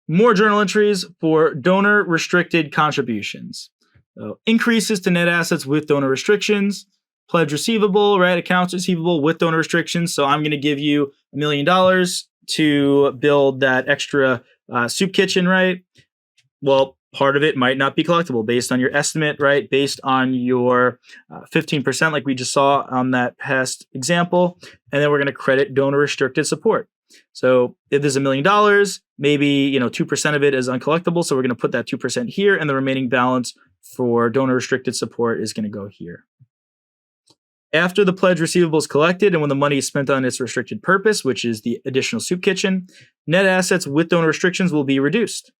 More journal entries for donor restricted contributions. So increases to net assets with donor restrictions, pledge receivable, right? Accounts receivable with donor restrictions. So I'm going to give you $1 million to build that extra soup kitchen, right? Well, part of it might not be collectible based on your estimate, right? Based on your 15%, like we just saw on that past example. And then we're going to credit donor restricted support. So if there's $1 million, maybe 2% of it is uncollectible. So we're going to put that 2% here, and the remaining balance for donor restricted support is going to go here. After the pledge receivable is collected and when the money is spent on its restricted purpose, which is the additional soup kitchen, net assets with donor restrictions will be reduced.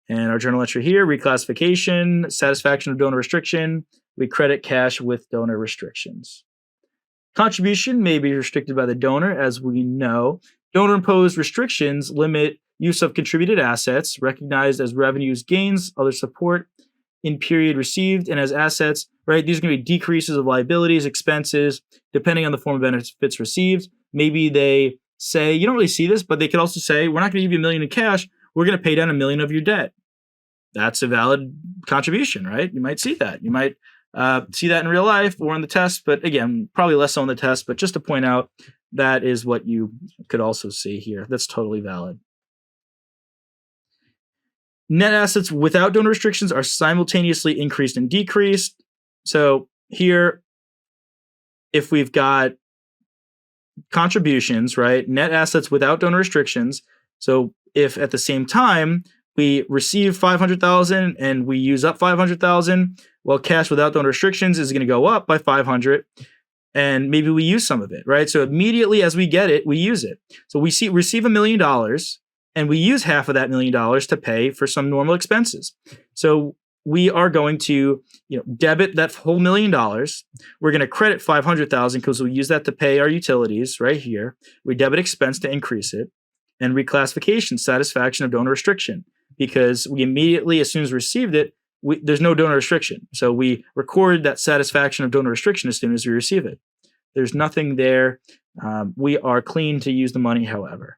And our journal entry here, reclassification, satisfaction of donor restriction, we credit cash with donor restrictions. Contribution may be restricted by the donor, as we know. Donor-imposed restrictions limit use of contributed assets, recognized as revenues, gains, other support in period received, and as assets, right? These are going to be decreases of liabilities, expenses, depending on the form of benefits received. Maybe they say, you don't really see this, but they could also say, we're not going to give you $1 million in cash. We're going to pay down $1 million of your debt. That's a valid contribution, right? You might see that. You might see that in real life or in the test, but again, probably less so in the test, but just to point out, that is what you could also see here. That's totally valid. Net assets without donor restrictions are simultaneously increased and decreased. So here, if we've got contributions, right, net assets without donor restrictions. So if at the same time we receive 500,000 and we use up 500,000, well, cash without donor restrictions is going to go up by 500, and maybe we use some of it, right? So immediately as we get it, we use it. So we receive $1 million. And we use half of that $1 million to pay for some normal expenses. So we are going to, debit that whole $1 million. We're going to credit 500,000 because we use that to pay our utilities right here. We debit expense to increase it, and reclassification, satisfaction of donor restriction, because we immediately, as soon as we received it, there's no donor restriction. So we record that satisfaction of donor restriction as soon as we receive it. There's nothing there. We are clean to use the money, however.